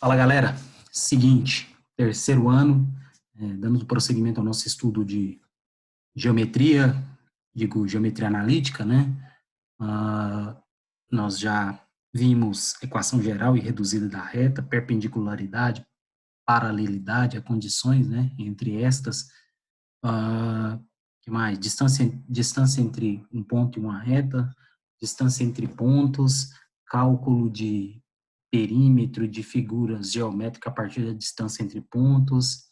Fala, galera. Seguinte, terceiro ano, dando prosseguimento ao nosso estudo de geometria, digo geometria analítica, né? Ah, nós já vimos equação geral e reduzida da reta, perpendicularidade, paralelidade, as condições, né? Entre estas, que mais? Distância entre um ponto e uma reta, distância entre pontos, cálculo de perímetro de figuras geométricas a partir da distância entre pontos.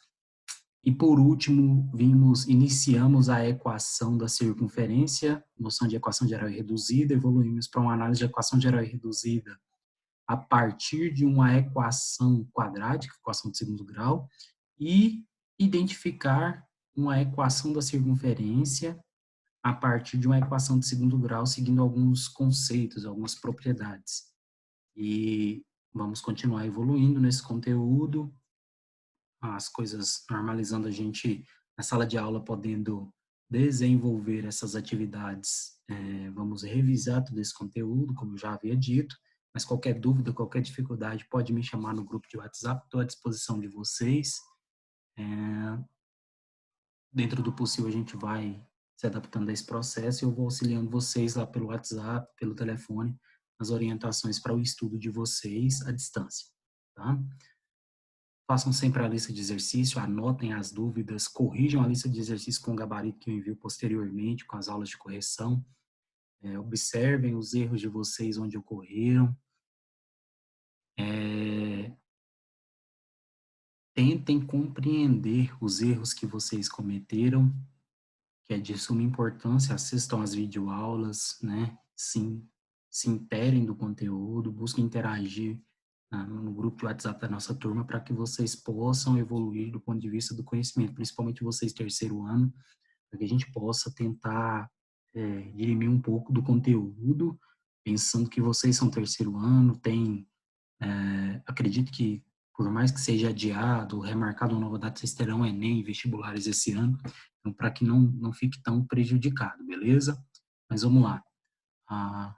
E por último, iniciamos a equação da circunferência, noção de equação geral e reduzida, evoluímos para uma análise de equação geral e reduzida a partir de uma equação quadrática, equação de segundo grau, e identificar uma equação da circunferência a partir de uma equação de segundo grau, seguindo alguns conceitos, algumas propriedades. E vamos continuar evoluindo nesse conteúdo, as coisas normalizando, a gente na sala de aula podendo desenvolver essas atividades. Vamos revisar todo esse conteúdo, como eu já havia dito, mas qualquer dúvida, qualquer dificuldade, pode me chamar no grupo de WhatsApp, estou à disposição de vocês. Dentro do possível, a gente vai se adaptando a esse processo e eu vou auxiliando vocês lá pelo WhatsApp, pelo telefone, nas orientações para o estudo de vocês à distância, tá? Façam sempre a lista de exercício, anotem as dúvidas, corrijam a lista de exercício com o gabarito que eu envio posteriormente, com as aulas de correção. Observem os erros de vocês onde ocorreram. Tentem compreender os erros que vocês cometeram, que é de suma importância. Assistam às videoaulas, né? Sim, se interem do conteúdo, busquem interagir no grupo de WhatsApp da nossa turma para que vocês possam evoluir do ponto de vista do conhecimento, principalmente vocês terceiro ano, para que a gente possa tentar dirimir um pouco do conteúdo, pensando que vocês são terceiro ano, acredito que por mais que seja adiado, remarcado uma nova data, vocês terão Enem e vestibulares esse ano, então para que não fique tão prejudicado, beleza? Mas vamos lá. A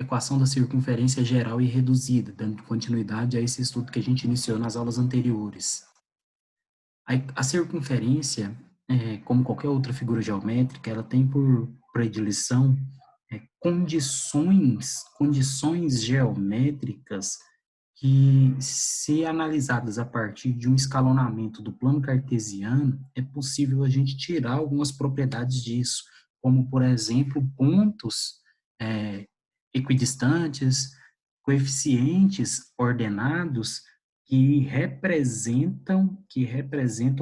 equação da circunferência geral e reduzida, dando continuidade a esse estudo que a gente iniciou nas aulas anteriores. A circunferência, como qualquer outra figura geométrica, ela tem por predileção condições geométricas que, se analisadas a partir de um escalonamento do plano cartesiano, é possível a gente tirar algumas propriedades disso, como, por exemplo, pontos equidistantes, coeficientes ordenados que representam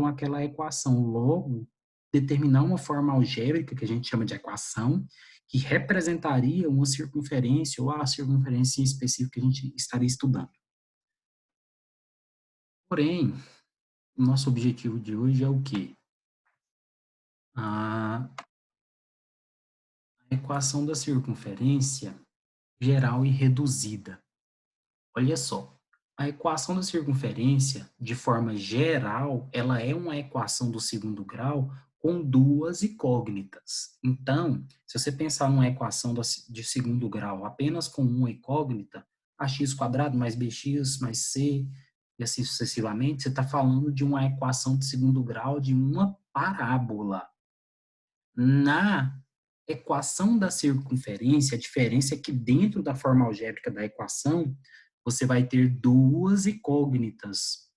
aquela equação. Logo, determinar uma forma algébrica, que a gente chama de equação, que representaria uma circunferência ou a circunferência específica que a gente estaria estudando. Porém, o nosso objetivo de hoje é o quê? A equação da circunferência geral e reduzida. Olha só, a equação da circunferência, de forma geral, ela é uma equação do segundo grau com duas incógnitas. Então, se você pensar numa equação de segundo grau apenas com uma incógnita, ax² mais bx mais c, e assim sucessivamente, você está falando de uma equação de segundo grau de uma parábola. Na equação da circunferência, a diferença é que dentro da forma algébrica da equação, você vai ter duas incógnitas.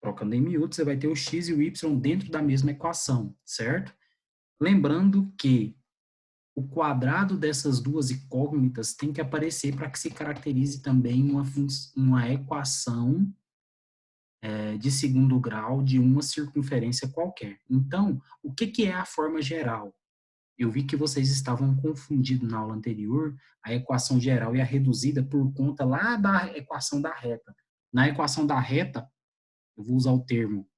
Trocando em miúdos, você vai ter o x e o y dentro da mesma equação, certo? Lembrando que o quadrado dessas duas incógnitas tem que aparecer para que se caracterize também uma equação de segundo grau de uma circunferência qualquer. Então, o que é a forma geral? Eu vi que vocês estavam confundidos na aula anterior, a equação geral e a reduzida por conta lá da equação da reta. Na equação da reta, eu vou usar o termo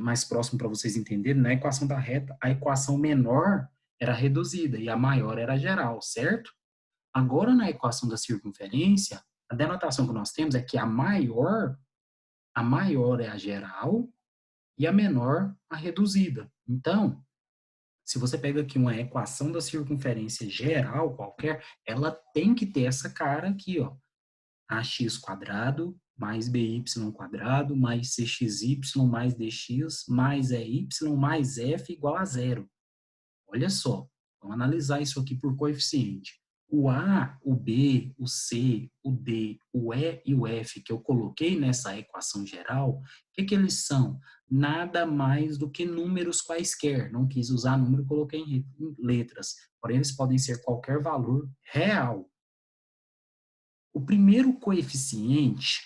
mais próximo para vocês entenderem, na equação da reta, a equação menor era reduzida e a maior era geral, certo? Agora, na equação da circunferência, a denotação que nós temos é que a maior é a geral e a menor a reduzida. Então, se você pega aqui uma equação da circunferência geral qualquer, ela tem que ter essa cara aqui, ó. ax² mais by² mais cxy mais dx mais ey mais f igual a zero. Olha só, vamos analisar isso aqui por coeficiente. O A, o B, o C, o D, o E e o F que eu coloquei nessa equação geral, o que eles são? Nada mais do que números quaisquer. Não quis usar número, coloquei em letras. Porém, eles podem ser qualquer valor real. O primeiro coeficiente,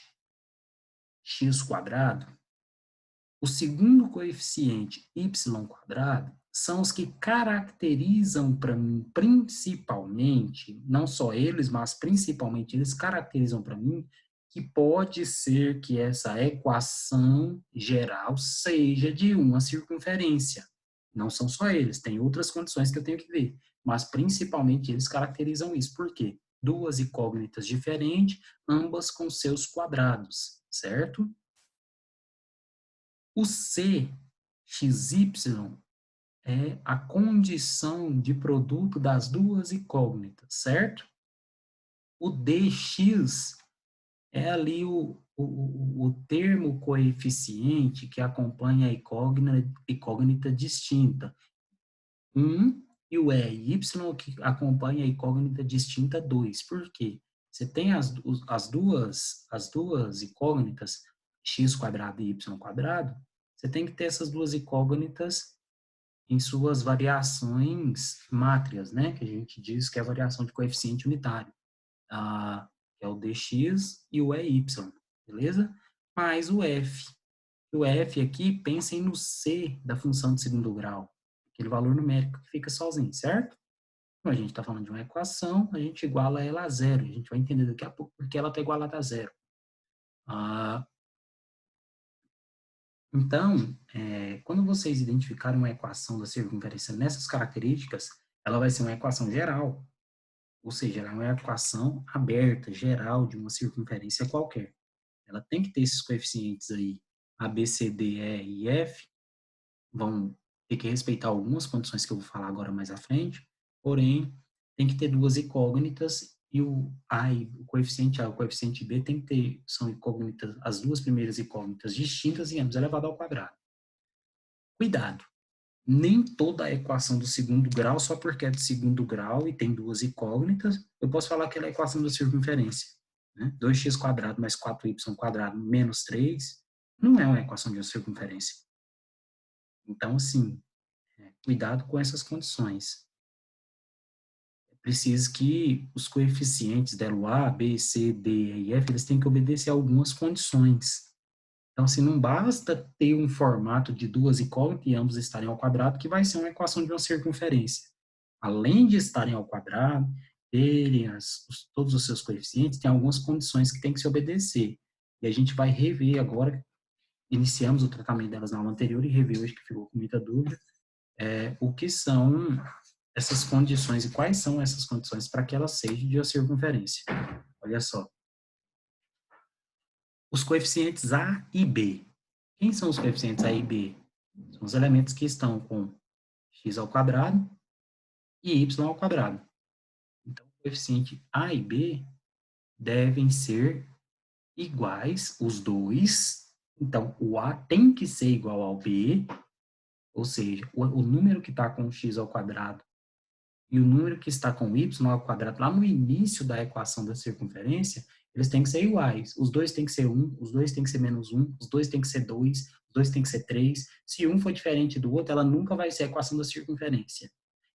x², o segundo coeficiente, y², são os que caracterizam para mim, principalmente, não só eles, mas principalmente eles caracterizam para mim que pode ser que essa equação geral seja de uma circunferência. Não são só eles, tem outras condições que eu tenho que ver, mas principalmente eles caracterizam isso. Por quê? Duas incógnitas diferentes, ambas com seus quadrados, certo? O C, xy, é a condição de produto das duas incógnitas, certo? O dx é ali o termo coeficiente que acompanha a incógnita distinta. 1 e o y que acompanha a incógnita distinta 2. Por quê? Você tem as duas incógnitas, x² e y², você tem que ter essas duas incógnitas em suas variações mátrias, né? Que a gente diz que é a variação de coeficiente unitário, que é o dx e o ey, beleza? Mais o f. O f aqui, pensem no c da função de segundo grau, aquele valor numérico que fica sozinho, certo? Como a gente está falando de uma equação, a gente iguala ela a zero. A gente vai entender daqui a pouco porque ela está igualada a zero. Então, quando vocês identificarem uma equação da circunferência nessas características, ela vai ser uma equação geral, ou seja, ela é uma equação aberta, geral, de uma circunferência qualquer. Ela tem que ter esses coeficientes aí, A, B, C, D, E e F, vão ter que respeitar algumas condições que eu vou falar agora mais à frente, porém, tem que ter duas incógnitas e o coeficiente A e o coeficiente B tem que ter, são incógnitas, as duas primeiras incógnitas distintas e ambos elevado ao quadrado. Cuidado, nem toda a equação do segundo grau, só porque é de segundo grau e tem duas incógnitas, eu posso falar que ela é a equação da circunferência. Né? 2x² mais 4y² menos 3 não é uma equação de uma circunferência. Então, assim, cuidado com essas condições. É preciso que os coeficientes delo A, B, C, D e F, eles têm que obedecer a algumas condições. Então, assim, não basta ter um formato de duas incógnitas e ambos estarem ao quadrado, que vai ser uma equação de uma circunferência. Além de estarem ao quadrado, terem todos os seus coeficientes, tem algumas condições que tem que se obedecer. E a gente vai rever agora, iniciamos o tratamento delas na aula anterior e rever hoje, que ficou com muita dúvida, o que são essas condições e quais são essas condições para que ela seja de uma circunferência. Olha só. Os coeficientes A e B. Quem são os coeficientes A e B? São os elementos que estão com x² e y². Então, o coeficiente A e B devem ser iguais, os dois. Então, o A tem que ser igual ao B, ou seja, o número que está com x² e o número que está com y², lá no início da equação da circunferência, eles têm que ser iguais. Os dois têm que ser 1, os dois têm que ser menos 1, os dois têm que ser 2, os dois têm que ser 3. Se um for diferente do outro, ela nunca vai ser a equação da circunferência.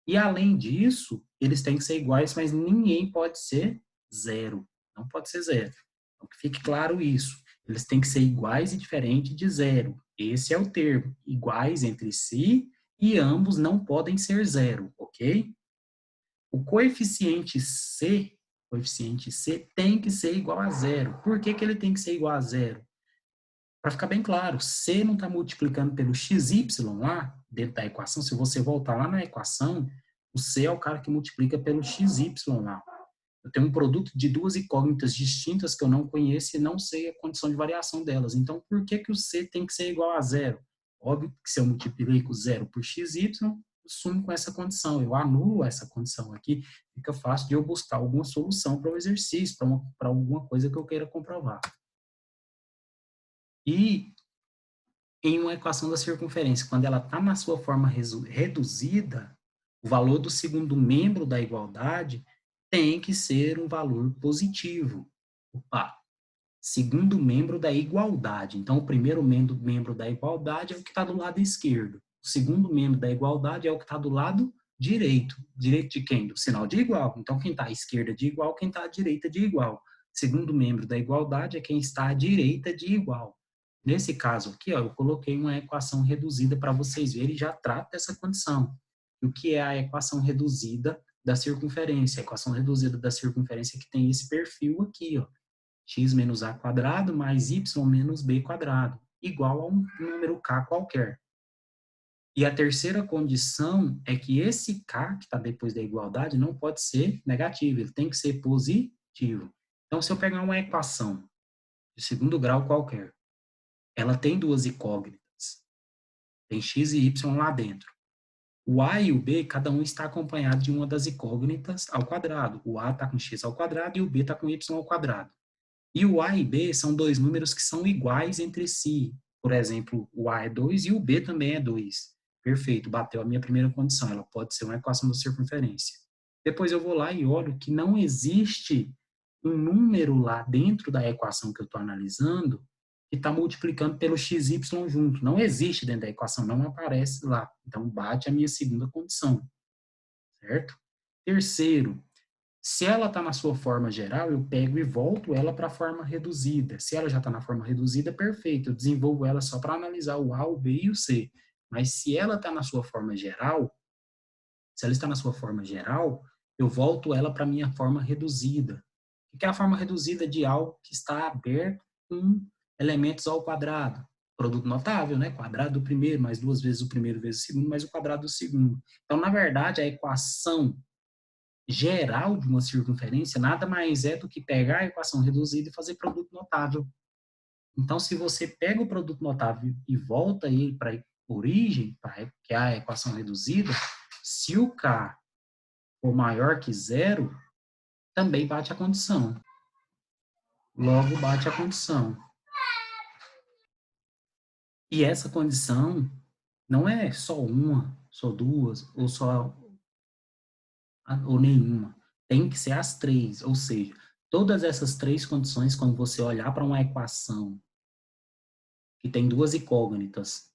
E, além disso, eles têm que ser iguais, mas ninguém pode ser zero. Não pode ser zero. Então, que fique claro isso. Eles têm que ser iguais e diferentes de zero. Esse é o termo. Iguais entre si e ambos não podem ser zero, ok? O coeficiente C tem que ser igual a zero. Por que ele tem que ser igual a zero? Para ficar bem claro, C não está multiplicando pelo XY lá, dentro da equação. Se você voltar lá na equação, o C é o cara que multiplica pelo XY lá. Eu tenho um produto de duas incógnitas distintas que eu não conheço e não sei a condição de variação delas. Então, por que o C tem que ser igual a zero? Óbvio que se eu multiplico zero por XY, sumo com essa condição, eu anulo essa condição aqui, fica fácil de eu buscar alguma solução para o exercício, para alguma coisa que eu queira comprovar. E em uma equação da circunferência, quando ela está na sua forma reduzida, o valor do segundo membro da igualdade tem que ser um valor positivo. Opa, segundo membro da igualdade. Então, o primeiro membro da igualdade é o que está do lado esquerdo. O segundo membro da igualdade é o que está do lado direito. Direito de quem? Do sinal de igual. Então, quem está à esquerda de igual, quem está à direita de igual. Segundo membro da igualdade é quem está à direita de igual. Nesse caso aqui, ó, eu coloquei uma equação reduzida para vocês verem e já trata dessa condição. O que é a equação reduzida da circunferência? A equação reduzida da circunferência que tem esse perfil aqui, ó. X menos a quadrado mais y menos b quadrado, igual a um número k qualquer. E a terceira condição é que esse k, que está depois da igualdade, não pode ser negativo, ele tem que ser positivo. Então, se eu pegar uma equação de segundo grau qualquer, ela tem duas incógnitas, tem x e y lá dentro. O a e o b, cada um está acompanhado de uma das incógnitas ao quadrado. O a está com x ao quadrado e o b está com y ao quadrado. E o A e B são dois números que são iguais entre si. Por exemplo, o A é 2 e o B também é 2. Perfeito, bateu a minha primeira condição. Ela pode ser uma equação da circunferência. Depois eu vou lá e olho que não existe um número lá dentro da equação que eu estou analisando que está multiplicando pelo xy junto. Não existe dentro da equação, não aparece lá. Então, bate a minha segunda condição. Certo? Terceiro, se ela está na sua forma geral, eu pego e volto ela para a forma reduzida. Se ela já está na forma reduzida, perfeito, eu desenvolvo ela só para analisar o A, o B e o C. Mas se ela está na sua forma geral, se ela está na sua forma geral, eu volto ela para a minha forma reduzida. O que é a forma reduzida de algo que está aberto com elementos ao quadrado? Produto notável, né? Quadrado do primeiro, mais duas vezes o primeiro vezes o segundo, mais o quadrado do segundo. Então, na verdade, a equação geral de uma circunferência nada mais é do que pegar a equação reduzida e fazer produto notável. Então, se você pega o produto notável e volta ele para a origem, que é a equação reduzida, se o K for maior que zero, também bate a condição. Logo, bate a condição. E essa condição não é só uma, só duas, ou nenhuma. Tem que ser as três, ou seja, todas essas três condições, quando você olhar para uma equação que tem duas incógnitas,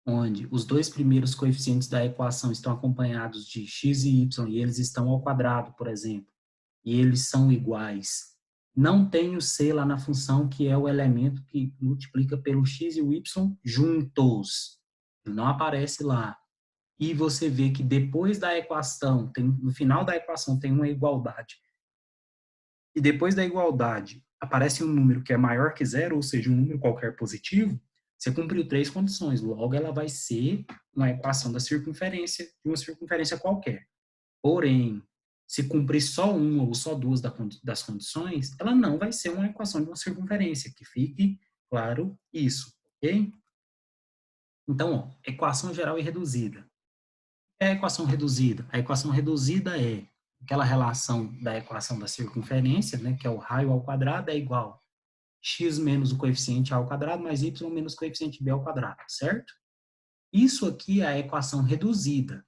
onde os dois primeiros coeficientes da equação estão acompanhados de x e y, e eles estão ao quadrado, por exemplo, e eles são iguais. Não tem o c lá na função, que é o elemento que multiplica pelo x e o y juntos. Ele não aparece lá. E você vê que depois da equação, no final da equação tem uma igualdade. E depois da igualdade aparece um número que é maior que zero, ou seja, um número qualquer positivo, você cumpriu três condições. Logo, ela vai ser uma equação da circunferência, de uma circunferência qualquer. Porém, se cumprir só uma ou só duas das condições, ela não vai ser uma equação de uma circunferência, que fique claro isso, ok? Então, ó, equação geral e reduzida. É a equação reduzida? A equação reduzida é aquela relação da equação da circunferência, né, que é o raio ao quadrado, é igual x menos o coeficiente a ao quadrado mais y menos o coeficiente b ao quadrado, certo? Isso aqui é a equação reduzida.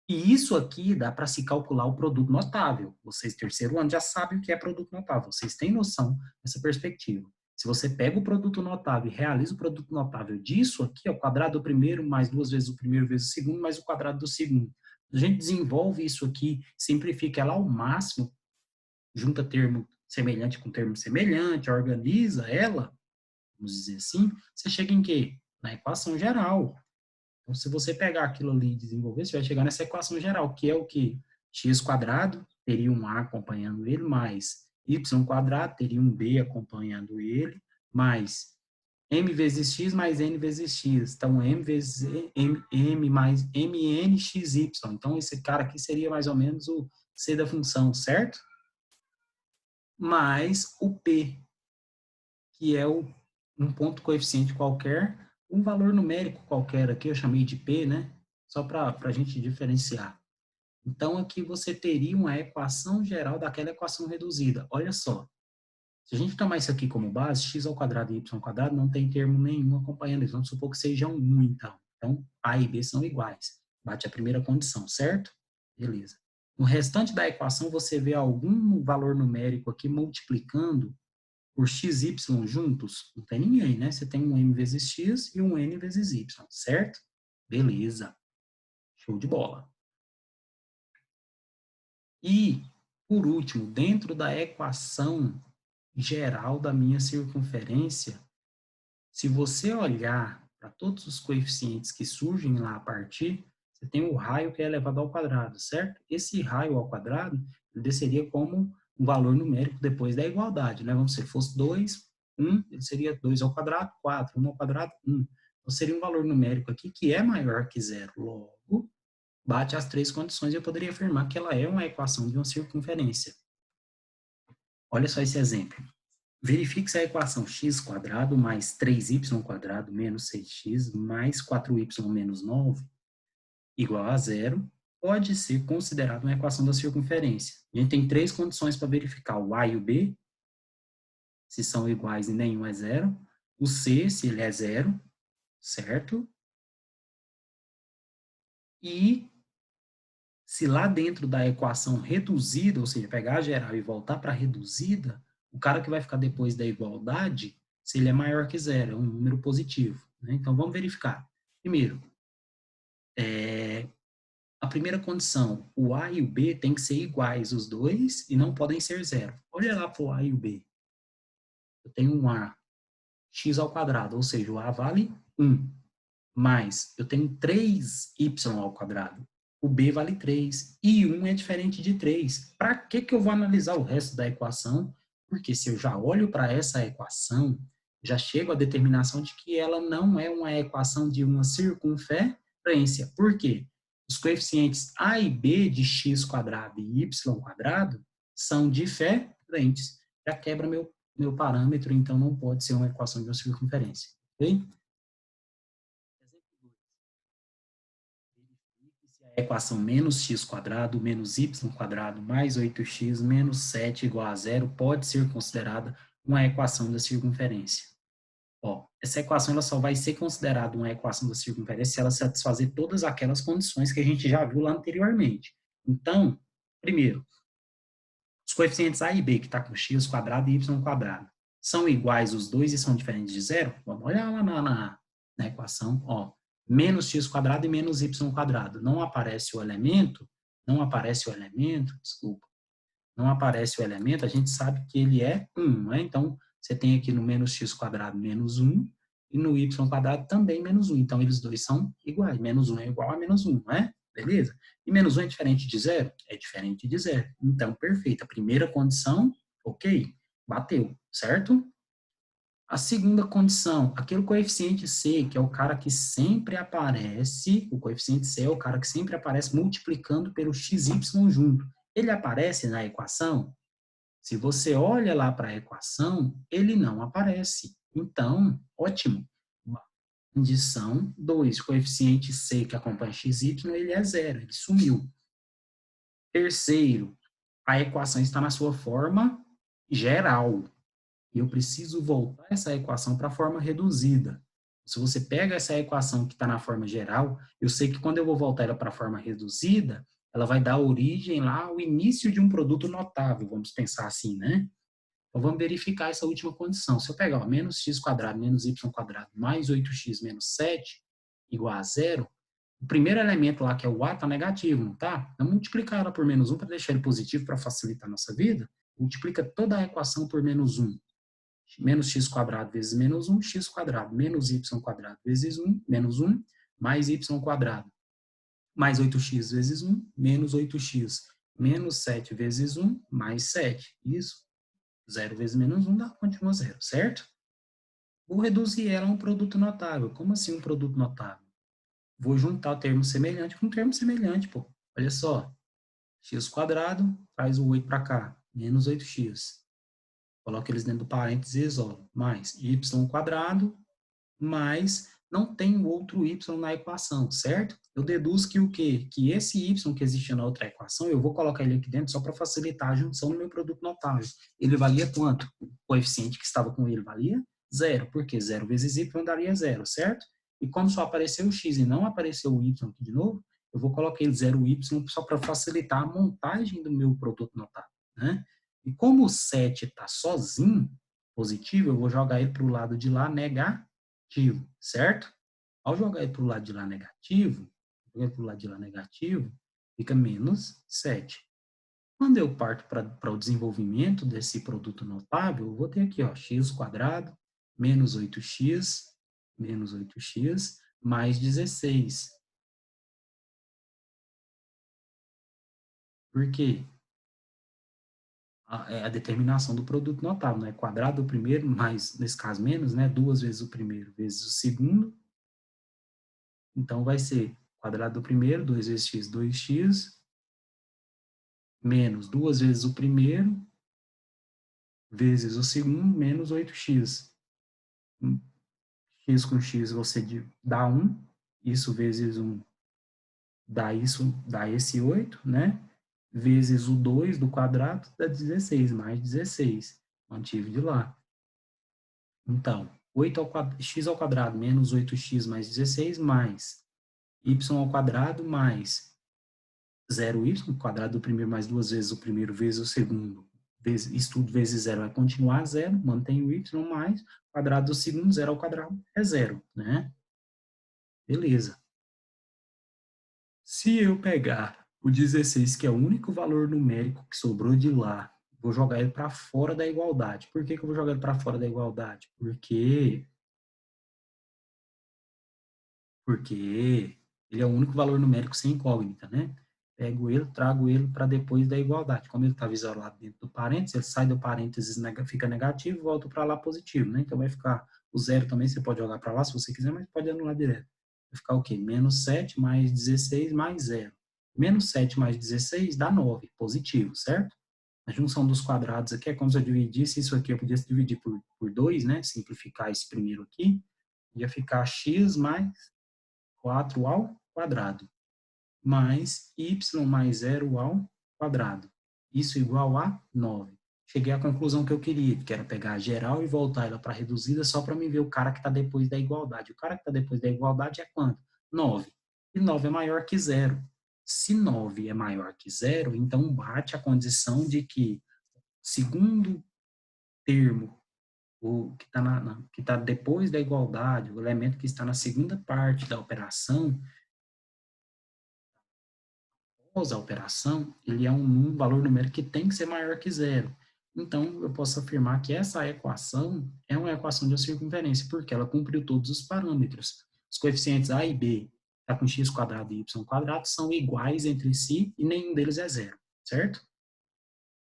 E isso aqui dá para se calcular o produto notável. Vocês, terceiro ano, já sabem o que é produto notável. Vocês têm noção dessa perspectiva. Se você pega o produto notável e realiza o produto notável disso aqui, o quadrado do primeiro mais duas vezes o primeiro vezes o segundo mais o quadrado do segundo. A gente desenvolve isso aqui, simplifica ela ao máximo, junta termo semelhante com termo semelhante, organiza ela, vamos dizer assim, você chega em quê? Na equação geral. Então, se você pegar aquilo ali e desenvolver, você vai chegar nessa equação geral, que é o quê? X quadrado teria um A acompanhando ele, mais Y quadrado teria um B acompanhando ele, mais M vezes X mais N vezes X. Então, M vezes M mais MN XY. Então, esse cara aqui seria mais ou menos o C da função, certo? Mais o P, que é um ponto coeficiente qualquer, um valor numérico qualquer aqui, eu chamei de P, né? só para a gente diferenciar. Então, aqui você teria uma equação geral daquela equação reduzida. Olha só, se a gente tomar isso aqui como base, x ao quadrado e y ao quadrado não tem termo nenhum acompanhando isso. Vamos supor que sejam 1, então. Então, A e B são iguais. Bate a primeira condição, certo? Beleza. No restante da equação, você vê algum valor numérico aqui multiplicando por x, y juntos? Não tem ninguém, né? Você tem um m vezes x e um n vezes y, certo? Beleza. Show de bola. E, por último, dentro da equação geral da minha circunferência, se você olhar para todos os coeficientes que surgem lá a partir, você tem o raio que é elevado ao quadrado, certo? Esse raio ao quadrado, ele desceria como um valor numérico depois da igualdade, né? Vamos dizer, se fosse 2, 1, ele seria 2 ao quadrado, 4, 1 ao quadrado, 1. Então, seria um valor numérico aqui que é maior que zero. Logo, bate as três condições e eu poderia afirmar que ela é uma equação de uma circunferência. Olha só esse exemplo. Verifique se a equação x² mais 3y² menos 6x mais 4y menos 9 igual a zero pode ser considerada uma equação da circunferência. A gente tem três condições para verificar: o a e o b, se são iguais e nenhum é zero; o c, se ele é zero, certo? E se lá dentro da equação reduzida, ou seja, pegar a geral e voltar para a reduzida, o cara que vai ficar depois da igualdade, se ele é maior que zero, é um número positivo, né? Então, vamos verificar. Primeiro, a primeira condição, o a e o b têm que ser iguais, os dois, e não podem ser zero. Olha lá para o a e o b. Eu tenho um a, x ao quadrado, ou seja, o a vale 1. Mais, eu tenho 3y ao quadrado. O b vale 3. E 1 é diferente de 3. Para que eu vou analisar o resto da equação? Porque se eu já olho para essa equação, já chego à determinação de que ela não é uma equação de uma circunferência. Por quê? Os coeficientes a e b de x² e y² são diferentes. Já quebra meu parâmetro, então não pode ser uma equação de uma circunferência. Ok? A equação menos x² menos y² mais 8x menos 7 igual a zero pode ser considerada uma equação da circunferência. Ó, essa equação ela só vai ser considerada uma equação da circunferência se ela satisfazer todas aquelas condições que a gente já viu lá anteriormente. Então, primeiro, os coeficientes a e b, que está com x² e y², são iguais os dois e são diferentes de zero? Vamos olhar lá na equação, ó. Menos x² e menos y². Não aparece o elemento, desculpa, não aparece o elemento, a gente sabe que ele é 1, né? Então, você tem aqui no menos x² menos 1, e no y² também menos 1. Então, eles dois são iguais. Menos 1 é igual a menos 1, não é? Beleza? E menos 1 é diferente de zero? É diferente de zero. Então, perfeito. A primeira condição, ok, bateu, certo? A segunda condição, aquele coeficiente C, que é o cara que sempre aparece, o coeficiente C é o cara que sempre aparece multiplicando pelo XY junto. Ele aparece na equação? Se você olha lá para a equação, ele não aparece. Então, ótimo. Condição 2, coeficiente C que acompanha XY, ele é zero, ele sumiu. Terceiro, a equação está na sua forma geral. E eu preciso voltar essa equação para a forma reduzida. Se você pega essa equação que está na forma geral, eu sei que quando eu vou voltar ela para a forma reduzida, ela vai dar origem lá ao início de um produto notável, vamos pensar assim, né? Então, vamos verificar essa última condição. Se eu pegar menos x² menos y² mais 8x menos 7 igual a zero, o primeiro elemento lá, que é o a, está negativo, não está? Vamos multiplicar ela por menos 1 para deixar ele positivo para facilitar a nossa vida. Multiplica toda a equação por menos 1. Menos x² vezes menos 1, x² menos y² vezes 1, menos 1, mais y², mais 8x vezes 1, menos 8x, menos 7 vezes 1, mais 7. Isso. 0 vezes menos 1 dá, continua 0, certo? Vou reduzir ela a um produto notável. Como assim um produto notável? Vou juntar o termo semelhante com o termo semelhante, pô. Olha só. X² traz o 8 para cá, menos 8x. Coloca eles dentro do parênteses e isola. Mais y² mais não tem outro y na equação, certo? Eu deduzo que o quê? Que esse y que existia na outra equação, eu vou colocar ele aqui dentro só para facilitar a junção do meu produto notável. Ele valia quanto? O coeficiente que estava com ele valia zero, porque 0 vezes y daria zero, certo? E como só apareceu o x e não apareceu o y aqui de novo, eu vou colocar ele 0y só para facilitar a montagem do meu produto notável, né? E como o 7 está sozinho, positivo, eu vou jogar ele para o lado de lá negativo, certo? Ao jogar ele para o lado de lá negativo, fica menos 7. Quando eu parto para o desenvolvimento desse produto notável, eu vou ter aqui, ó, x quadrado menos 8x mais 16. Por quê? É a determinação do produto notável, né? Quadrado do primeiro, mais, nesse caso, menos, né? 2 vezes o primeiro vezes o segundo. Então, vai ser quadrado do primeiro, 2 vezes x, 2x, menos 2 vezes o primeiro, vezes o segundo, menos 8x. X com x você dá 1, isso vezes 1 dá isso, dá esse 8, né? Vezes o 2 do quadrado dá 16, mais 16. Mantive de lá. Então, 8 ao quadrado, x ao quadrado menos 8x mais 16 mais y ao quadrado mais 0y, quadrado do primeiro mais duas vezes o primeiro vezes o segundo, vezes, isso tudo vezes zero vai continuar zero, mantém o y mais, quadrado do segundo, zero ao quadrado é zero, né? Beleza. Se eu pegar o 16, que é o único valor numérico que sobrou de lá, vou jogar ele para fora da igualdade. Por que que eu vou jogar ele para fora da igualdade? Porque ele é o único valor numérico sem incógnita, né? Pego ele, trago ele para depois da igualdade. Como ele estava isolado dentro do parênteses, ele sai do parênteses, fica negativo, volta para lá positivo, né? Então vai ficar o zero também, você pode jogar para lá se você quiser, mas pode anular direto. Vai ficar o quê? Menos 7 mais 16 mais zero. Menos 7 mais 16 dá 9, positivo, certo? A junção dos quadrados aqui é como se eu dividisse isso aqui, eu podia dividir por 2, né? Simplificar esse primeiro aqui. Ia ficar x mais 4 ao quadrado, mais y mais 0 ao quadrado. Isso igual a 9. Cheguei à conclusão que eu queria, que era pegar a geral e voltar ela para reduzida só para me ver o cara que está depois da igualdade. O cara que está depois da igualdade é quanto? 9. E 9 é maior que zero. Se 9 é maior que zero, então bate a condição de que, segundo termo, o que está depois da igualdade, o elemento que está na segunda parte da operação, após a operação, ele é um valor numérico que tem que ser maior que zero. Então, eu posso afirmar que essa equação é uma equação de circunferência, porque ela cumpriu todos os parâmetros. Os coeficientes a e b, está com x quadrado e y quadrado, são iguais entre si e nenhum deles é zero, certo?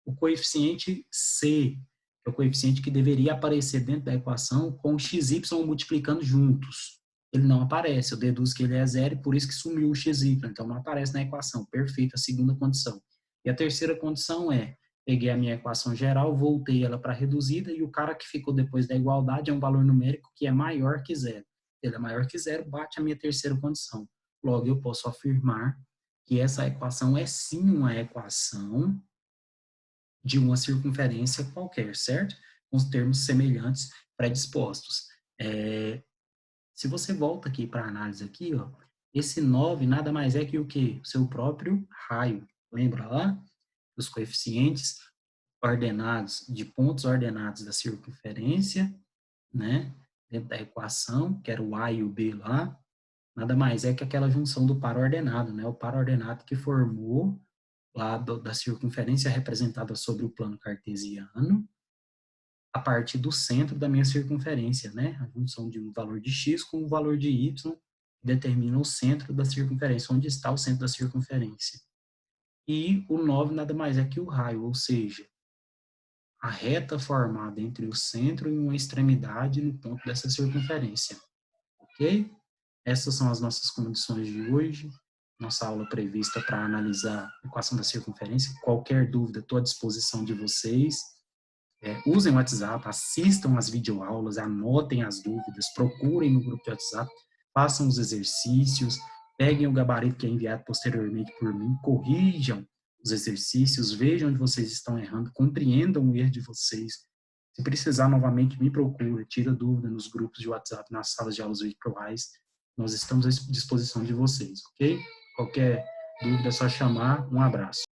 O coeficiente c, que é o coeficiente que deveria aparecer dentro da equação com o xy multiplicando juntos. Ele não aparece, eu deduzo que ele é zero e por isso que sumiu o xy, então não aparece na equação. Perfeito, a segunda condição. E a terceira condição é, peguei a minha equação geral, voltei ela para reduzida e o cara que ficou depois da igualdade é um valor numérico que é maior que zero. Ele é maior que zero, bate a minha terceira condição. Logo, eu posso afirmar que essa equação é sim uma equação de uma circunferência qualquer, certo? Com os termos semelhantes predispostos. Se você volta aqui para a análise aqui, ó, esse 9 nada mais é que o quê? O seu próprio raio. Lembra lá? Os coeficientes ordenados, de pontos ordenados da circunferência, né? Dentro da equação, que era o A e o B lá, nada mais é que aquela junção do par ordenado, né? O par ordenado que formou lá da circunferência representada sobre o plano cartesiano, a partir do centro da minha circunferência, né? A junção de um valor de x com um valor de y determina o centro da circunferência, onde está o centro da circunferência. E o 9 nada mais é que o raio, ou seja, a reta formada entre o centro e uma extremidade no ponto dessa circunferência. Ok? Essas são as nossas condições de hoje. Nossa aula prevista para analisar a equação da circunferência. Qualquer dúvida, estou à disposição de vocês. Usem o WhatsApp, assistam as videoaulas, anotem as dúvidas, procurem no grupo de WhatsApp, façam os exercícios, peguem o gabarito que é enviado posteriormente por mim, corrijam os exercícios, vejam onde vocês estão errando, compreendam o erro de vocês. Se precisar, novamente, me procure, tira dúvida nos grupos de WhatsApp, nas salas de aulas virtuais. Nós estamos à disposição de vocês, ok? Qualquer dúvida é só chamar. Um abraço.